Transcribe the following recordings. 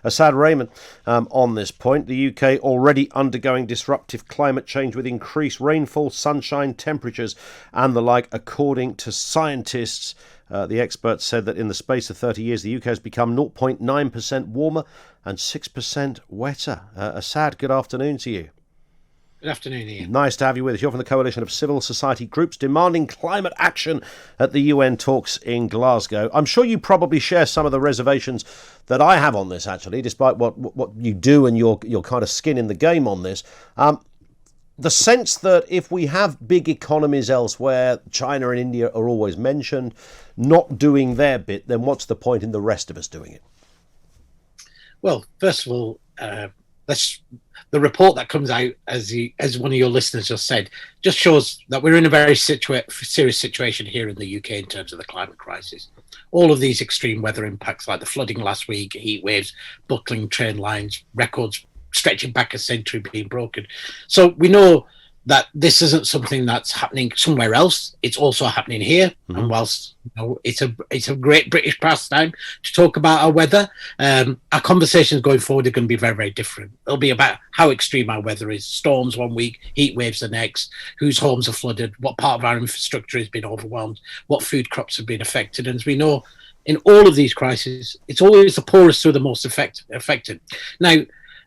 Asad Rehman on this point. The UK already undergoing disruptive climate change with increased rainfall, sunshine, temperatures and the like, according to scientists. The experts said that in the space of 30 years, the UK has become 0.9% warmer and 6% wetter. Asad, good afternoon to you. Good afternoon, Ian. Nice to have you with us. You're from the coalition of civil society groups demanding climate action at the UN talks in Glasgow. I'm sure you probably share some of the reservations that I have on this, actually, despite what you do and your kind of skin in the game on this. The sense that if we have big economies elsewhere, China and India are always mentioned, not doing their bit, then what's the point in the rest of us doing it? Well, first of all, the report that comes out, as one of your listeners just said, just shows that we're in a very serious situation here in the UK in terms of the climate crisis. All of these extreme weather impacts, like the flooding last week, heat waves, buckling train lines, records stretching back a century being broken. So we know that this isn't something that's happening somewhere else. It's also happening here. Mm-hmm. And whilst it's a great British pastime to talk about our weather, our conversations going forward are going to be very, very different. It'll be about how extreme our weather is. Storms one week, heat waves the next, whose homes are flooded, what part of our infrastructure has been overwhelmed, what food crops have been affected. And as we know, in all of these crises, it's always the poorest who are the most affected. Now,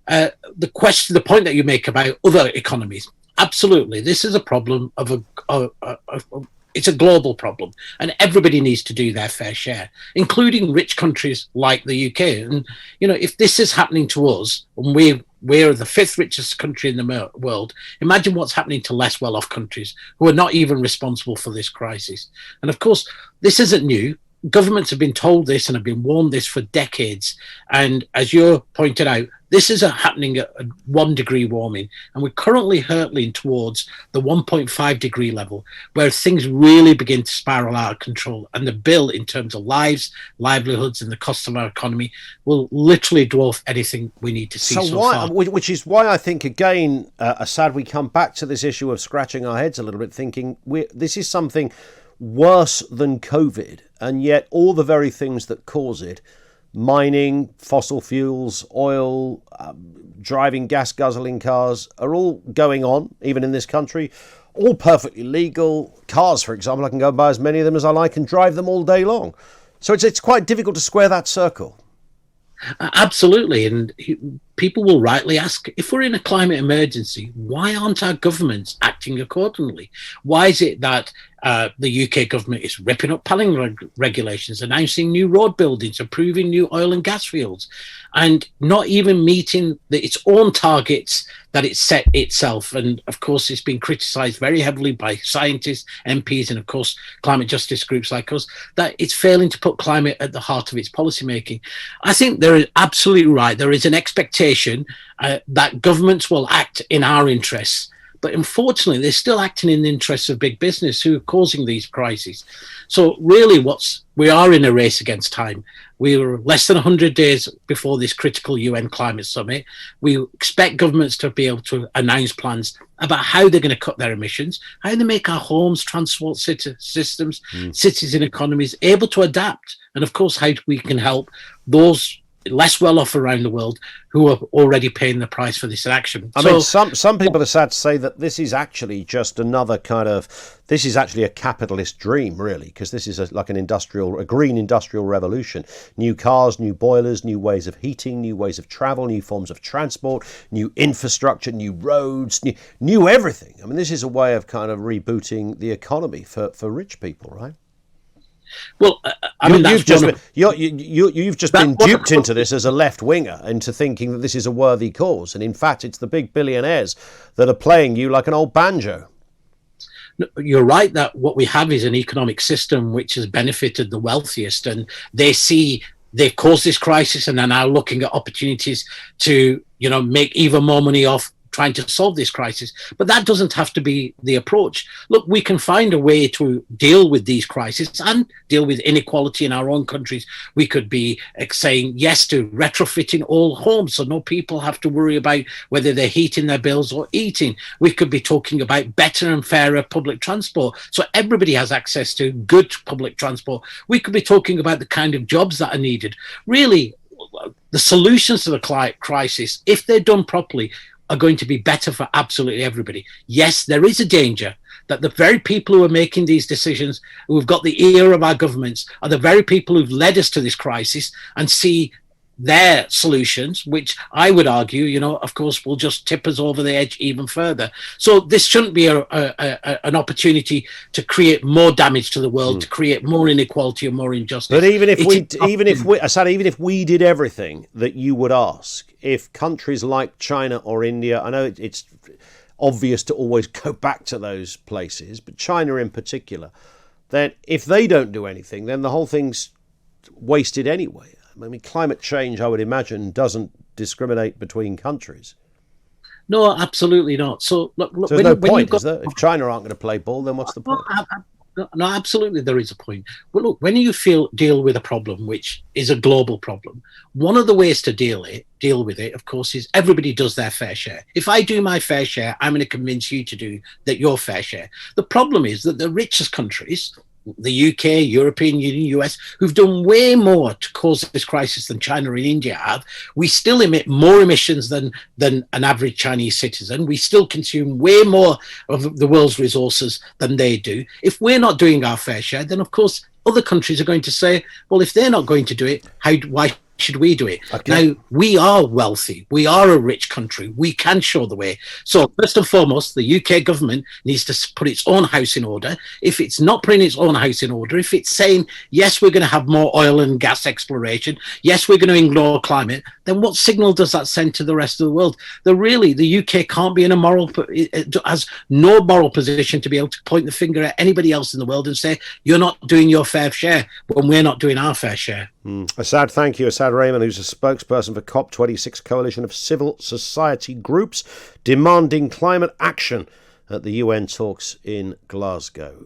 the point that you make about other economies, absolutely, this is a problem of it's a global problem, and everybody needs to do their fair share, including rich countries like the UK. And if this is happening to us, and we're the fifth richest country in the world, imagine what's happening to less well-off countries who are not even responsible for this crisis. And of course, this isn't new. Governments have been told this and have been warned this for decades. And as you pointed out, this is happening at 1 degree warming. And we're currently hurtling towards the 1.5 degree level, where things really begin to spiral out of control. And the bill in terms of lives, livelihoods, and the cost of our economy will literally dwarf anything we need to see so far. Which is why I think, again, Asad, we come back to this issue of scratching our heads a little bit, thinking this is something worse than COVID, and yet all the very things that cause it, mining, fossil fuels, oil, driving gas guzzling cars, are all going on, even in this country, all perfectly legal. Cars, for example, I can go and buy as many of them as I like and drive them all day long. So it's quite difficult to square that circle. Absolutely. And people will rightly ask, if we're in a climate emergency, why aren't our governments acting accordingly? Why is it that the UK government is ripping up planning regulations, announcing new road buildings, approving new oil and gas fields, and not even meeting its own targets that it set itself? And of course, it's been criticised very heavily by scientists, MPs, and of course, climate justice groups like us, that it's failing to put climate at the heart of its policymaking. I think there is absolutely right. There is an expectation that governments will act in our interests. But unfortunately, they're still acting in the interests of big business who are causing these crises. So really, we are in a race against time. We are less than 100 days before this critical UN climate summit. We expect governments to be able to announce plans about how they're going to cut their emissions, how they make our homes, transport systems, cities and economies able to adapt. And of course, how we can help those less well off around the world who are already paying the price for this action. I mean, some people are sad to say that this is actually just another this is actually a capitalist dream, really, because this is like a green industrial revolution. New cars, new boilers, new ways of heating, new ways of travel, new forms of transport, new infrastructure, new roads, new everything. I mean, this is a way of kind of rebooting the economy for rich people, right? Well, you've just been duped into this as a left-winger, into thinking that this is a worthy cause. And in fact, it's the big billionaires that are playing you like an old banjo. You're right that what we have is an economic system which has benefited the wealthiest, and they see they've caused this crisis and are now looking at opportunities to, make even more money off trying to solve this crisis. But that doesn't have to be the approach. Look, we can find a way to deal with these crises and deal with inequality in our own countries. We could be saying yes to retrofitting all homes so no people have to worry about whether they're heating their bills or eating. We could be talking about better and fairer public transport so everybody has access to good public transport. We could be talking about the kind of jobs that are needed. Really, the solutions to the climate crisis, if they're done properly, are going to be better for absolutely everybody. Yes, there is a danger that the very people who are making these decisions, who've got the ear of our governments, are the very people who've led us to this crisis and see their solutions, which I would argue, of course, will just tip us over the edge even further. So this shouldn't be an opportunity to create more damage to the world, to create more inequality and more injustice. But even if we did everything that you would ask, if countries like China or India, I know it's obvious to always go back to those places, but China in particular, then if they don't do anything, then the whole thing's wasted anyway. I mean, climate change, I would imagine, doesn't discriminate between countries. No, absolutely not. So, look so there's no point, is there? If China aren't going to play ball, then what's the point? No, absolutely, there is a point. But look, when you deal with a problem which is a global problem, one of the ways to deal with it, of course, is everybody does their fair share. If I do my fair share, I'm going to convince you to do your fair share. The problem is that the richest countries, the UK, European Union, US, who've done way more to cause this crisis than China and India have, we still emit more emissions than an average Chinese citizen. We still consume way more of the world's resources than they do. If we're not doing our fair share, then of course other countries are going to say, well, if they're not going to do it, why should we do it? Okay. Now, we are wealthy. We are a rich country. We can show the way. So first and foremost, the UK government needs to put its own house in order. If it's not putting its own house in order, if it's saying, yes, we're going to have more oil and gas exploration, yes, we're going to ignore climate, then what signal does that send to the rest of the world? The UK can't be in has no moral position to be able to point the finger at anybody else in the world and say, you're not doing your fair share when we're not doing our fair share. Asad, thank you. Asad Rehman, who's a spokesperson for COP26 Coalition of Civil Society Groups demanding climate action at the UN talks in Glasgow.